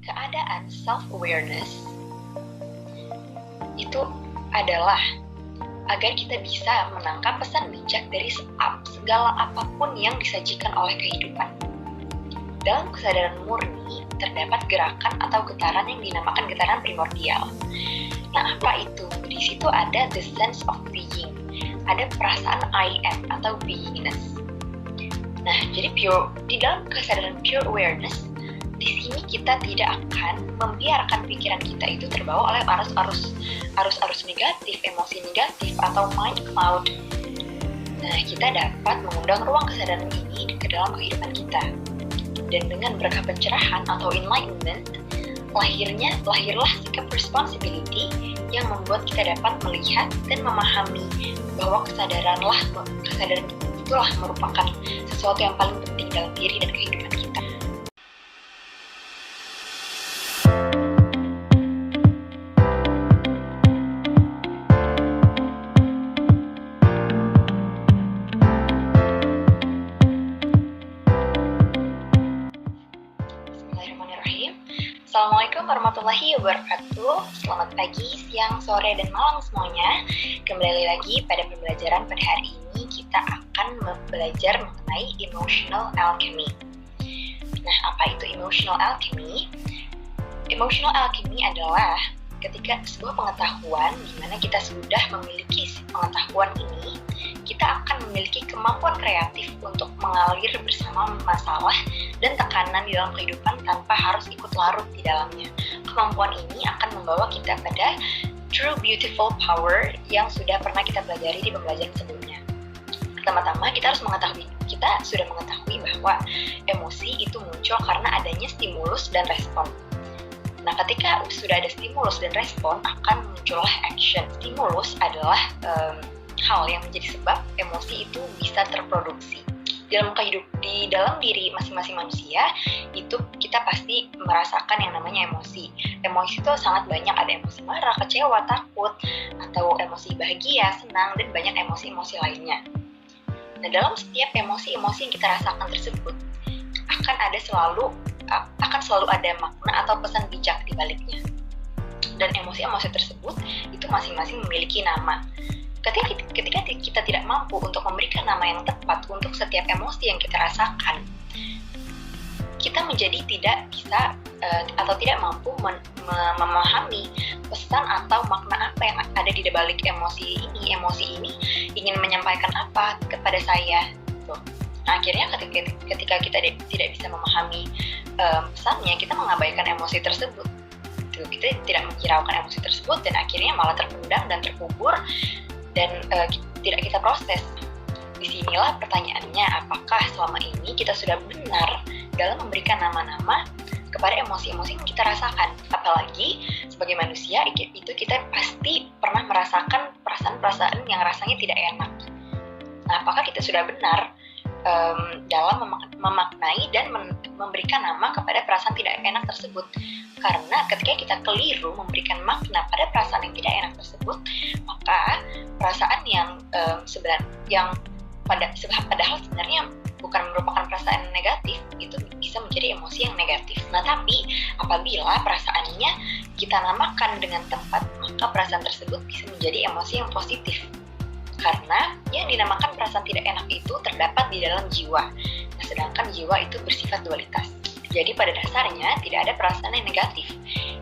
keadaan self-awareness itu adalah agar kita bisa menangkap pesan bijak dari segala apapun yang disajikan oleh kehidupan. Dalam kesadaran murni, terdapat gerakan atau getaran yang dinamakan getaran primordial. Nah, apa itu? Di situ ada the sense of being, ada perasaan I am atau beingness. Nah, jadi di dalam kesadaran pure awareness, di sini kita tidak akan membiarkan pikiran kita itu terbawa oleh arus negatif, emosi negatif, atau mind cloud. Nah, kita dapat mengundang ruang kesadaran ini ke dalam kehidupan kita. Dan dengan berkah pencerahan atau enlightenment, lahirlah sikap responsibility yang membuat kita dapat melihat dan memahami bahwa kesadaran itulah merupakan sesuatu yang paling penting dalam diri dan kehidupan kita. Assalamualaikum warahmatullahi wabarakatuh. Selamat pagi, siang, sore, dan malam semuanya. Kembali lagi pada pembelajaran pada hari ini. Kita akan belajar mengenai emotional alchemy. Nah, apa itu emotional alchemy? Emotional alchemy adalah ketika sebuah pengetahuan di mana kita sudah memiliki pengetahuan ini, kita akan memiliki kemampuan kreatif untuk mengalir bersama masalah dan tekanan di dalam kehidupan tanpa harus ikut larut di dalamnya. Kemampuan ini akan membawa kita pada true beautiful power yang sudah pernah kita pelajari di pembelajaran sebelumnya. Pertama-tama kita sudah mengetahui bahwa emosi itu muncul karena adanya stimulus dan respon. Nah, ketika sudah ada stimulus dan respon, akan muncullah action. Stimulus adalah hal yang menjadi sebab emosi itu bisa terproduksi. Di dalam diri masing-masing manusia, itu kita pasti merasakan yang namanya emosi. Emosi itu sangat banyak, ada emosi marah, kecewa, takut, atau emosi bahagia, senang, dan banyak emosi-emosi lainnya. Nah, dalam setiap emosi-emosi yang kita rasakan tersebut, akan selalu ada makna atau pesan bijak di baliknya. Dan emosi-emosi tersebut itu masing-masing memiliki nama. Ketika kita tidak mampu untuk memberikan nama yang tepat untuk setiap emosi yang kita rasakan, kita menjadi tidak bisa atau tidak mampu memahami pesan atau makna apa yang ada di balik emosi ini. Emosi ini ingin menyampaikan apa kepada saya. Nah, akhirnya ketika kita tidak bisa memahami pesannya, kita mengabaikan emosi tersebut. Kita tidak menghiraukan emosi tersebut dan akhirnya malah terpendam dan terkubur dan tidak kita proses. Disinilah pertanyaannya, apakah selama ini kita sudah benar dalam memberikan nama-nama kepada emosi-emosi yang kita rasakan? Apalagi sebagai manusia, itu kita pasti pernah merasakan perasaan-perasaan yang rasanya tidak enak. Nah, apakah kita sudah benar dalam memaknai dan memberikan nama kepada perasaan tidak enak tersebut? Karena ketika kita keliru memberikan makna pada perasaan yang tidak enak tersebut, maka perasaan padahal sebenarnya bukan merupakan perasaan negatif, itu bisa menjadi emosi yang negatif. Nah, tapi apabila perasaannya kita namakan dengan tepat, maka perasaan tersebut bisa menjadi emosi yang positif. Karena yang dinamakan perasaan tidak enak itu terdapat di dalam jiwa. Nah, sedangkan jiwa itu bersifat dualitas. Jadi pada dasarnya tidak ada perasaan yang negatif.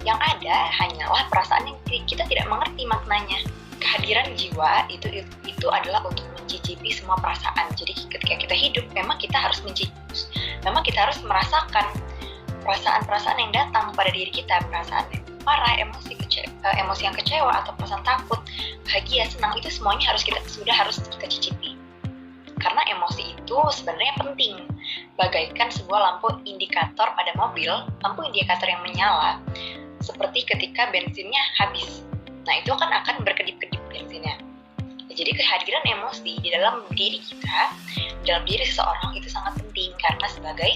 Yang ada hanyalah perasaan yang kita tidak mengerti maknanya. Kehadiran jiwa itu adalah untuk mencicipi semua perasaan. Jadi ketika kita hidup, memang kita harus harus merasakan perasaan-perasaan yang datang pada diri kita, perasaan marah, emosi yang kecewa, atau perasaan takut, bahagia, senang, itu semuanya harus kita cicipi. Karena emosi itu sebenarnya penting, bagaikan sebuah lampu indikator pada mobil, lampu indikator yang menyala, seperti ketika bensinnya habis. Nah, itu akan berkedip-kedip bensinnya. Jadi kehadiran emosi di dalam diri kita, dalam diri seseorang itu sangat penting, karena sebagai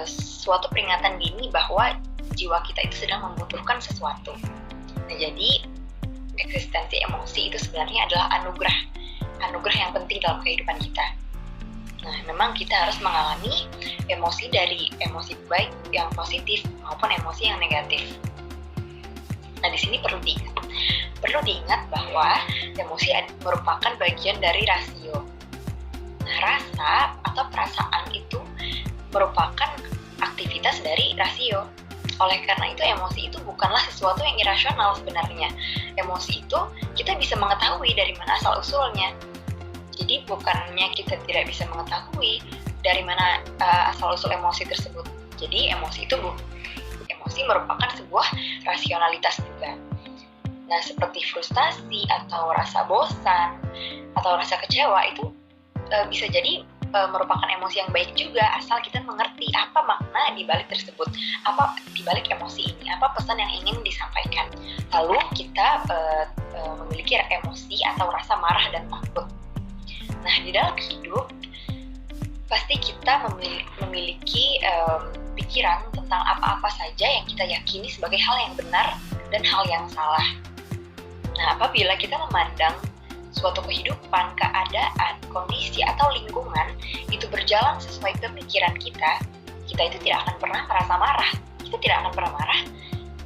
suatu peringatan dini bahwa jiwa kita itu sedang membutuhkan sesuatu. Nah, jadi eksistensi emosi itu sebenarnya adalah anugerah yang penting dalam kehidupan kita. Nah, memang kita harus mengalami emosi dari emosi baik yang positif maupun emosi yang negatif. Nah, di sini perlu diingat bahwa emosi merupakan bagian dari rasio. Nah, rasa atau perasaan itu merupakan aktivitas dari rasio. Oleh karena itu, emosi itu bukanlah sesuatu yang irasional sebenarnya. Emosi itu kita bisa mengetahui dari mana asal-usulnya. Jadi bukannya kita tidak bisa mengetahui dari mana asal-usul emosi tersebut. Jadi emosi merupakan sebuah rasionalitas juga. Nah, seperti frustasi atau rasa bosan atau rasa kecewa itu bisa jadi merupakan emosi yang baik juga, asal kita mengerti apa makna di balik tersebut, apa di balik emosi ini, apa pesan yang ingin disampaikan. Lalu kita memiliki emosi atau rasa marah dan takut. Nah, di dalam hidup pasti kita memiliki pikiran tentang apa-apa saja yang kita yakini sebagai hal yang benar dan hal yang salah. Nah, apabila kita memandang suatu kehidupan, keadaan, kondisi, atau lingkungan itu berjalan sesuai pemikiran kita itu tidak akan pernah merasa marah. Kita tidak akan pernah marah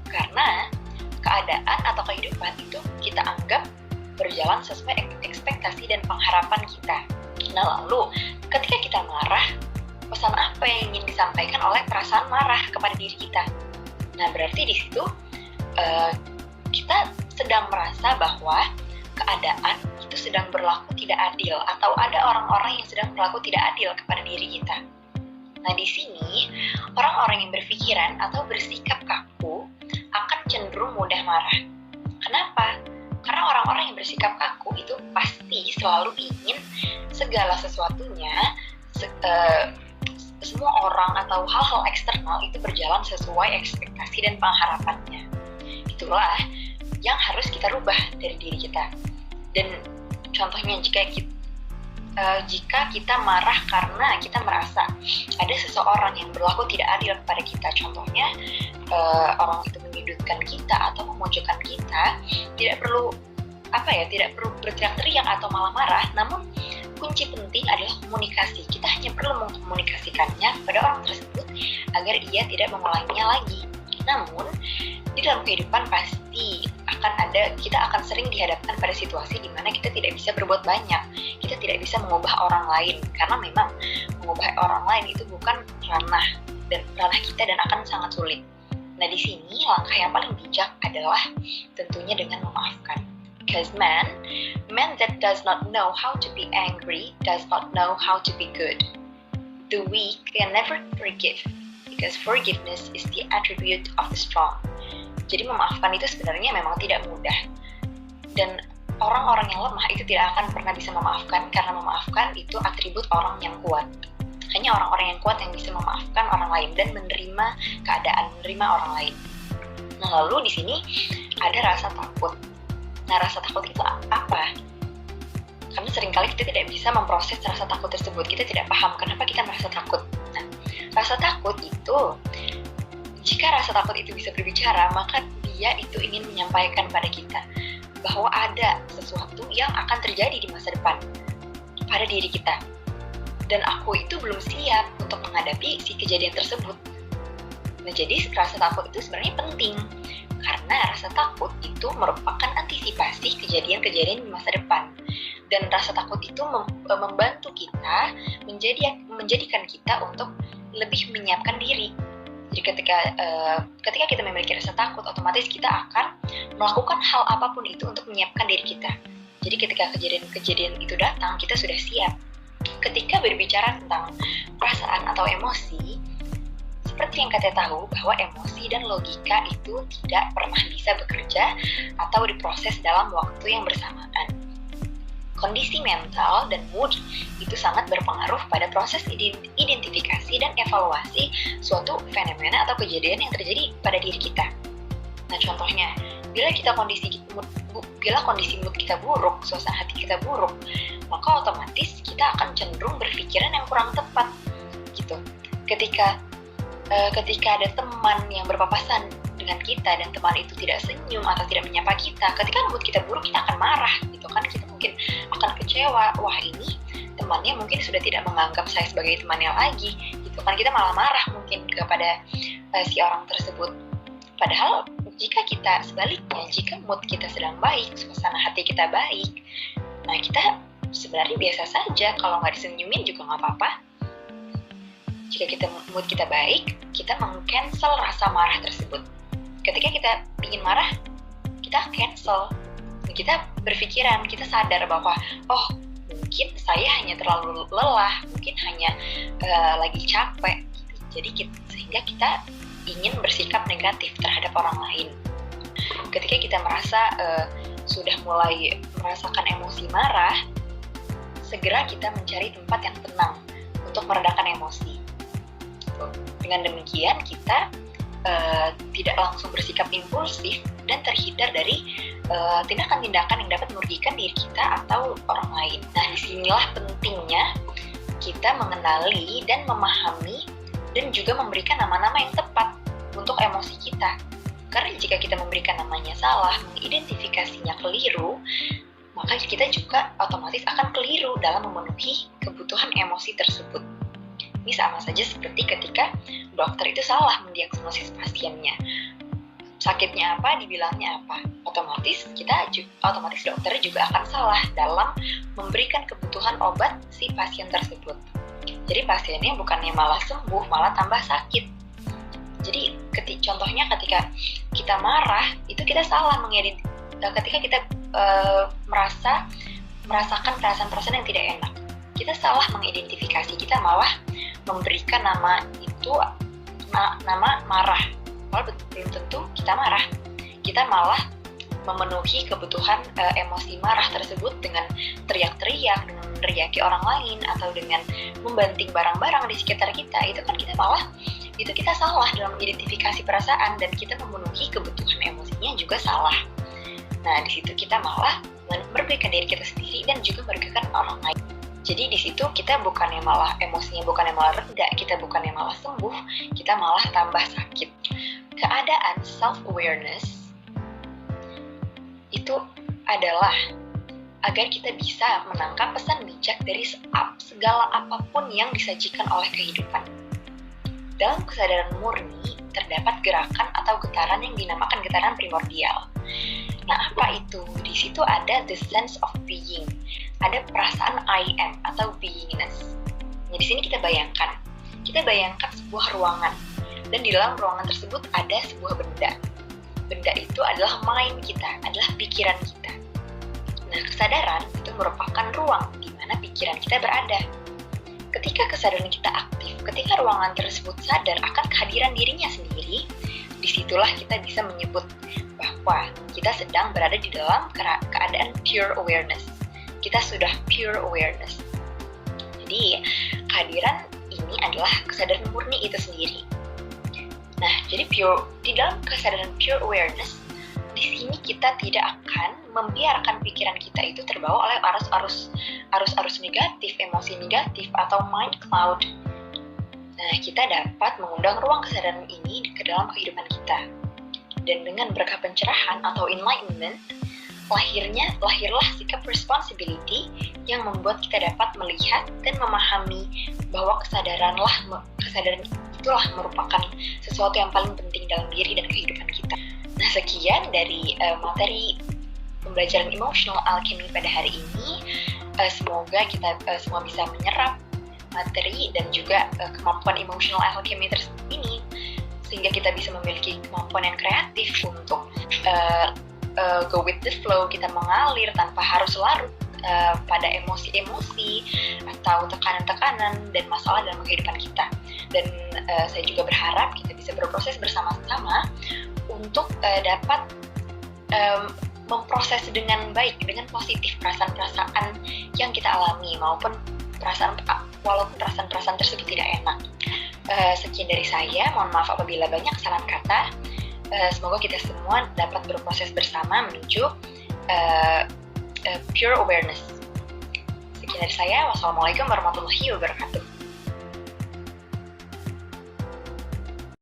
karena keadaan atau kehidupan itu kita anggap berjalan sesuai ekspektasi dan pengharapan kita. Nah, lalu ketika kita marah, pesan apa yang ingin disampaikan oleh perasaan marah kepada diri kita? Nah, berarti di situ kita sedang merasa bahwa keadaan itu sedang berlaku tidak adil, atau ada orang-orang yang sedang berlaku tidak adil kepada diri kita. Nah, di sini orang-orang yang berpikiran atau bersikap kaku akan cenderung mudah marah. Kenapa? Karena orang-orang yang bersikap kaku itu pasti selalu ingin segala sesuatunya, semua orang atau hal-hal eksternal itu berjalan sesuai ekspektasi dan pengharapannya. Itulah yang harus kita rubah dari diri kita. Dan contohnya jika kita marah karena kita merasa ada seseorang yang berlaku tidak adil kepada kita, contohnya orang itu menyudutkan kita atau memojokkan kita, tidak perlu berteriak-teriak atau malah marah, namun kunci penting adalah komunikasi. Kita hanya perlu mengkomunikasikannya kepada orang tersebut agar ia tidak mengulanginya lagi. Namun di dalam kehidupan pasti kita akan sering dihadapkan pada situasi di mana kita tidak bisa berbuat banyak. Kita tidak bisa mengubah orang lain, karena memang mengubah orang lain itu bukan ranah kita dan akan sangat sulit. Nah, di sini langkah yang paling bijak adalah tentunya dengan memaafkan. Because man that does not know how to be angry does not know how to be good. The weak can never forgive, because forgiveness is the attribute of the strong. Jadi memaafkan itu sebenarnya memang tidak mudah. Dan orang-orang yang lemah itu tidak akan pernah bisa memaafkan, karena memaafkan itu atribut orang yang kuat. Hanya orang-orang yang kuat yang bisa memaafkan orang lain dan menerima keadaan, menerima orang lain. Nah, lalu di sini ada rasa takut. Nah, rasa takut itu apa? Karena seringkali kita tidak bisa memproses rasa takut tersebut. Kita tidak paham kenapa kita merasa takut. Nah, rasa takut itu, jika rasa takut itu bisa berbicara, maka dia itu ingin menyampaikan pada kita bahwa ada sesuatu yang akan terjadi di masa depan pada diri kita. Dan aku itu belum siap untuk menghadapi si kejadian tersebut. Nah, jadi rasa takut itu sebenarnya penting, karena rasa takut itu merupakan antisipasi kejadian-kejadian di masa depan. Dan rasa takut itu membantu kita, menjadikan kita untuk lebih menyiapkan diri. Jadi ketika kita memiliki rasa takut, otomatis kita akan melakukan hal apapun itu untuk menyiapkan diri kita. Jadi ketika kejadian-kejadian itu datang, kita sudah siap. Ketika berbicara tentang perasaan atau emosi, seperti yang kita tahu bahwa emosi dan logika itu tidak pernah bisa bekerja atau diproses dalam waktu yang bersamaan. Kondisi mental dan mood itu sangat berpengaruh pada proses identifikasi dan evaluasi suatu fenomena atau kejadian yang terjadi pada diri kita. Nah, contohnya, bila kondisi mood kita buruk, suasana hati kita buruk, maka otomatis kita akan cenderung berpikiran yang kurang tepat, gitu. Ketika ada teman yang berpapasan dengan kita dan teman itu tidak senyum atau tidak menyapa kita, ketika mood kita buruk, kita akan marah, gitu kan? Kita mungkin akan kecewa, wah ini temannya mungkin sudah tidak menganggap saya sebagai temannya lagi, gitu kan, kita malah marah mungkin kepada si orang tersebut. Padahal jika kita sebaliknya, jika mood kita sedang baik, suasana hati kita baik, nah kita sebenarnya biasa saja, kalau nggak disenyumin juga nggak apa-apa. Jika mood kita baik, kita meng-cancel rasa marah tersebut. Ketika kita ingin marah, kita cancel. Kita berpikiran, kita sadar bahwa mungkin saya hanya terlalu lelah, mungkin hanya lagi capek. Sehingga kita ingin bersikap negatif terhadap orang lain. Ketika kita merasa sudah mulai merasakan emosi marah, segera kita mencari tempat yang tenang untuk meredakan emosi. Dengan demikian kita tidak langsung bersikap impulsif dan terhindar dari tindakan-tindakan yang dapat merugikan diri kita atau orang lain. Nah, disinilah pentingnya kita mengenali dan memahami dan juga memberikan nama-nama yang tepat untuk emosi kita. Karena jika kita memberikan namanya salah, mengidentifikasinya keliru, maka kita juga otomatis akan keliru dalam memenuhi kebutuhan emosi tersebut. Ini sama saja seperti ketika dokter itu salah mendiagnosis pasiennya. Sakitnya apa, dibilangnya apa. Otomatis dokter juga akan salah dalam memberikan kebutuhan obat si pasien tersebut. Jadi pasiennya bukannya malah sembuh, malah tambah sakit. Jadi contohnya ketika kita marah, itu kita salah ketika kita merasakan perasaan-perasaan yang tidak enak. Kita salah mengidentifikasi, kita malah memberikan nama itu nama marah. Padahal belum tentu kita marah. Kita malah memenuhi kebutuhan emosi marah tersebut dengan teriak-teriak, dengan meneriaki orang lain, atau dengan membanting barang-barang di sekitar kita. Itu kan kita salah dalam mengidentifikasi perasaan, dan kita memenuhi kebutuhan emosinya juga salah. Nah, di situ kita malah merugikan diri kita sendiri dan juga merugikan orang lain. Jadi di situ kita bukannya malah emosinya bukannya malah reda, kita bukannya malah sembuh, kita malah tambah sakit. Keadaan self-awareness itu adalah agar kita bisa menangkap pesan bijak dari segala apapun yang disajikan oleh kehidupan. Dalam kesadaran murni terdapat gerakan atau getaran yang dinamakan getaran primordial. Nah, apa itu? Di situ ada the sense of being, ada perasaan I am atau beingness. Nah, di sini kita bayangkan sebuah ruangan, dan di dalam ruangan tersebut ada sebuah benda. Benda itu adalah mind kita, adalah pikiran kita. Nah, kesadaran itu merupakan ruang di mana pikiran kita berada. Ketika kesadaran kita aktif, ketika ruangan tersebut sadar akan kehadiran dirinya sendiri, disitulah kita bisa menyebut bahwa kita sedang berada di dalam keadaan pure awareness. Kita sudah pure awareness. Jadi, kehadiran ini adalah kesadaran murni itu sendiri. Nah, jadi di dalam kesadaran pure awareness, di sini kita tidak akan membiarkan pikiran kita itu terbawa oleh arus negatif, emosi negatif, atau mind cloud. Nah, kita dapat mengundang ruang kesadaran ini ke dalam kehidupan kita. Dan dengan berkah pencerahan atau enlightenment, lahirlah sikap responsibility yang membuat kita dapat melihat dan memahami bahwa kesadaran itulah merupakan sesuatu yang paling penting dalam diri dan kehidupan kita. Nah, sekian dari materi pembelajaran emotional alchemy pada hari ini. Semoga kita semua bisa menyerap materi dan juga kemampuan emotional alchemy ini, sehingga kita bisa memiliki kemampuan yang kreatif untuk go with the flow, kita mengalir tanpa harus larut pada emosi-emosi atau tekanan-tekanan dan masalah dalam kehidupan kita. Dan saya juga berharap kita bisa berproses bersama-sama untuk dapat memproses dengan baik, dengan positif perasaan-perasaan yang kita alami, walaupun perasaan-perasaan tersebut tidak enak. Sekian dari saya, mohon maaf apabila banyak salah kata. Semoga kita semua dapat berproses bersama menuju pure awareness. Sekian dari saya, wassalamualaikum warahmatullahi wabarakatuh.